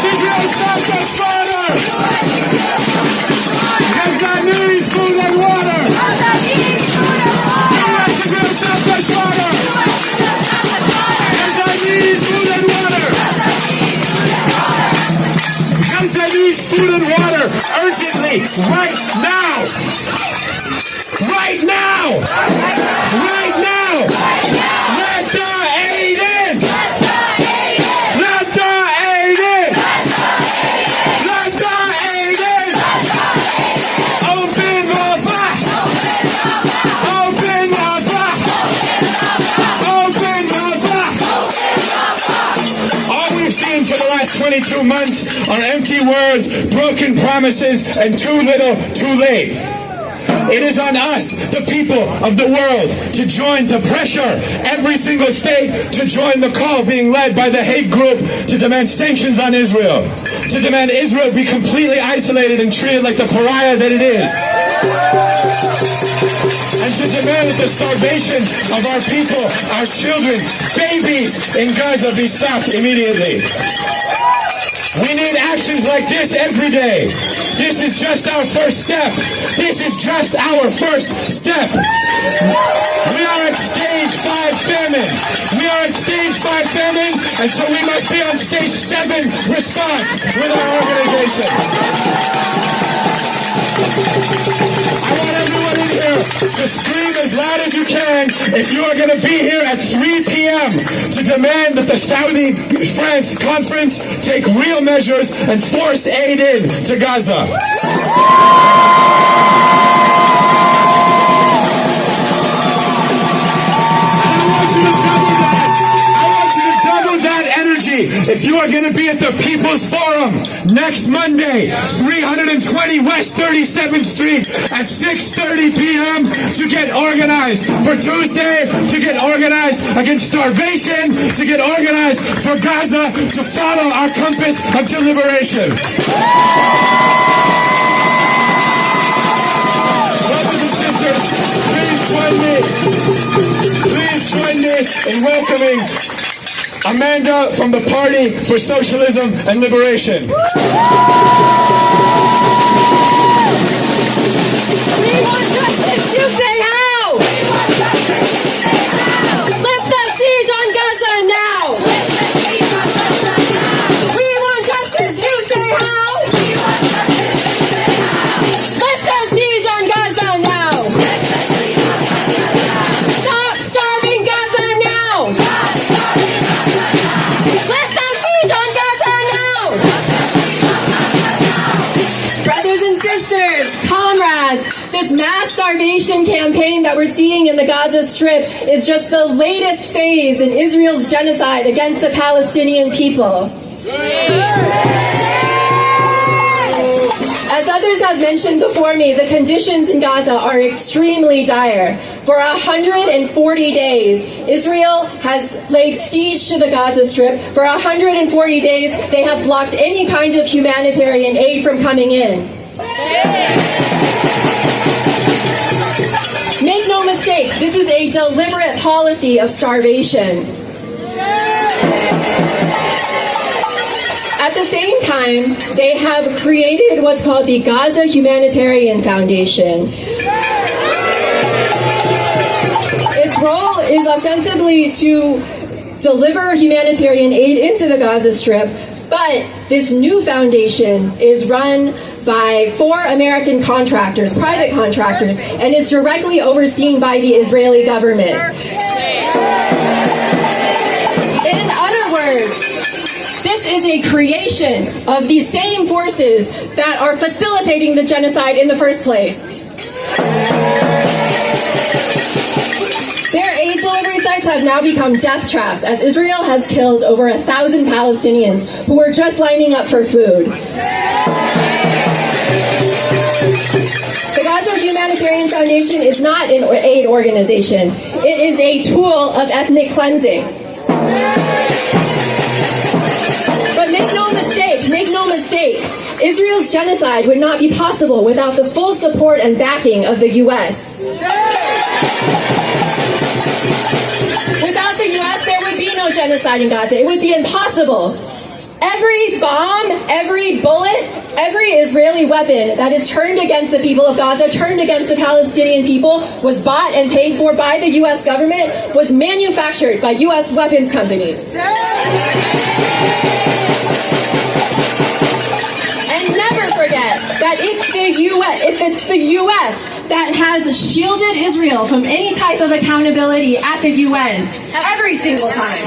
Israel, stop the slaughter! Gaza needs food and water! Israel, stop the slaughter! Gaza needs food and water! Gaza needs food and water urgently, right now! Right now! Right now! Let the aid in! Let the aid in! Let the aid in! Open Rafah! Open Rafah! Open Rafah! All we've seen for the last 22 months are empty words, broken promises, and too little, too late. It is on us, the people of the world, to join to pressure every single state to join the call being led by the hate group to demand sanctions on Israel, to demand Israel be completely isolated and treated like the pariah that it is, and to demand that the starvation of our people, our children, babies in Gaza be stopped immediately. We need actions like this every day. This is just our first step. This is just our first step. We are at stage 5 famine. We are at stage 5 famine, and so we must be on stage 7 response with our organization. I want everyone in here to scream as loud as you can if you are going to be here at 3 p.m. to demand that the Saudi-France conference take real measures and force aid in to Gaza. If you are going to be at the People's Forum next Monday, 320 West 37th Street at 6:30 p.m. to get organized for Tuesday, to get organized against starvation, to get organized for Gaza, to follow our compass until liberation. Brothers and sisters, please join me in welcoming Amanda from the Party for Socialism and Liberation. We want justice, you say how? We want justice, you say how? Lift the siege on Gaza now! Lift the siege on Gaza now! We want justice, you say how? We want justice, you say how? Lift the siege on Gaza now! Lift the siege on Gaza now! Stop starving Gaza now! Stop starving Gaza now! Lift the siege on Gaza now! Brothers and sisters, comrades, this mass starvation campaign that we're seeing in the Gaza Strip is just the latest phase in Israel's genocide against the Palestinian people. As others have mentioned before me, the conditions in Gaza are extremely dire. For 140 days, Israel has laid siege to the Gaza Strip. For 140 days, they have blocked any kind of humanitarian aid from coming in. Make no mistake, this is a deliberate policy of starvation. At the same time, they have created what's called the Gaza Humanitarian Foundation. Its role is ostensibly to deliver humanitarian aid into the Gaza Strip, but this new foundation is run by 4 American contractors, private contractors, and is directly overseen by the Israeli government. In other words, this is a creation of the same forces that are facilitating the genocide in the first place. Their aid delivery sites have now become death traps, as Israel has killed over 1,000 Palestinians who were just lining up for food. The Gaza Humanitarian Foundation is not an aid organization. It is a tool of ethnic cleansing. But make no mistake, Israel's genocide would not be possible without the full support and backing of the U.S. Without the U.S., there would be no genocide in Gaza. It would be impossible. Every bomb, every bullet, every Israeli weapon that is turned against the people of Gaza, turned against the Palestinian people, was bought and paid for by the U.S. government, was manufactured by U.S. weapons companies. And never forget that if it's the U.S. that has shielded Israel from any type of accountability at the UN every single time.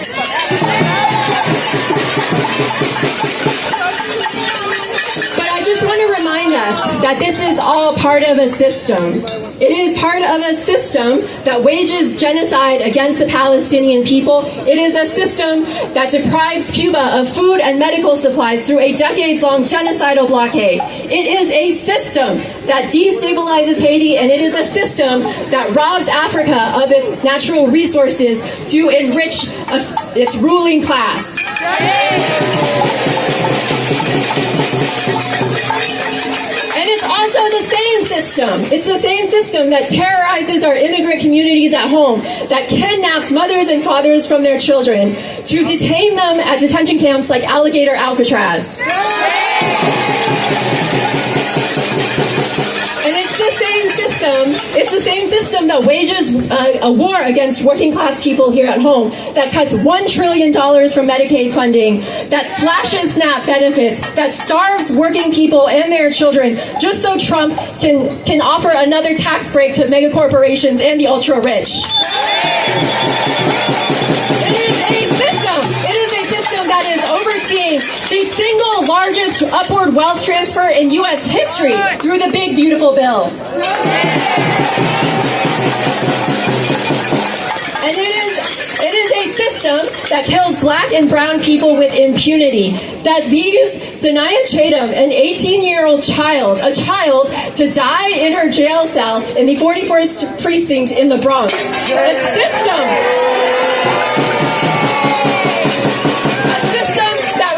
But I just want to remind us that this is all part of a system. It is part of a system that wages genocide against the Palestinian people. It is a system that deprives Cuba of food and medical supplies through a decades-long genocidal blockade. It is a system that destabilizes Haiti, and it is a system that robs Africa of its natural resources to enrich its ruling class. And it's also the same system. It's the same system that terrorizes our immigrant communities at home, that kidnaps mothers and fathers from their children, to detain them at detention camps like Alligator Alcatraz. And it's the same system that wages a war against working class people here at home, that cuts $1 trillion from Medicaid funding, that slashes SNAP benefits, that starves working people and their children just so Trump can offer another tax break to mega corporations and the ultra rich. It is a system that is overseeing the single largest upward wealth transfer in U.S. history through the big beautiful bill. And it is a system that kills black and brown people with impunity, that leaves Sanaya Chatham, an 18-year-old child, to die in her jail cell in the 41st precinct in the Bronx. A system that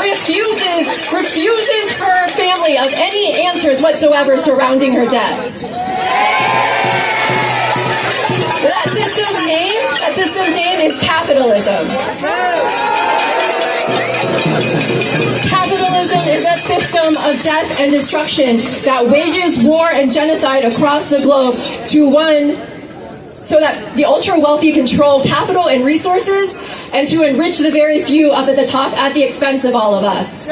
refuses her family of any answers whatsoever surrounding her death. That system's name is capitalism. Capitalism is a system of death and destruction that wages war and genocide across the globe so that the ultra-wealthy control capital and resources, and to enrich the very few up at the top at the expense of all of us.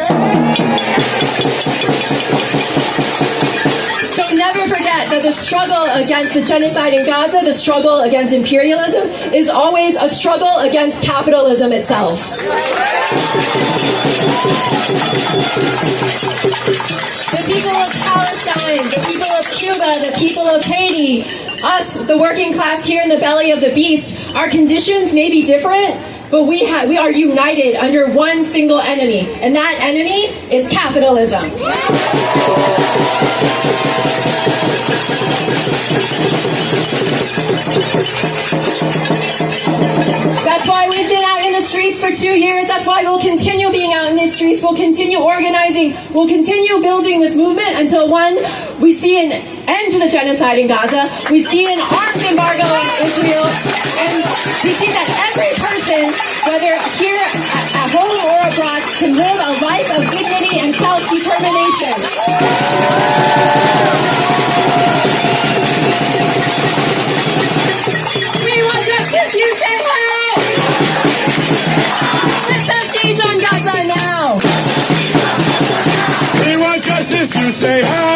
So never forget that the struggle against the genocide in Gaza, the struggle against imperialism, is always a struggle against capitalism itself. The people of Palestine, the people of Cuba, the people of Haiti, us, the working class here in the belly of the beast, our conditions may be different, but we are united under one single enemy, and that enemy is capitalism. That's why we've been out in the streets for 2 years. That's why we'll continue being out in the streets. We'll continue organizing. We'll continue building this movement until, one, we see an end to the genocide in Gaza. We see an arms embargo in Israel. And we see that every person, whether here at home or abroad, can live a life of dignity and self-determination. We want justice, you say how? Lift the siege on Gaza now. We want justice, you say how?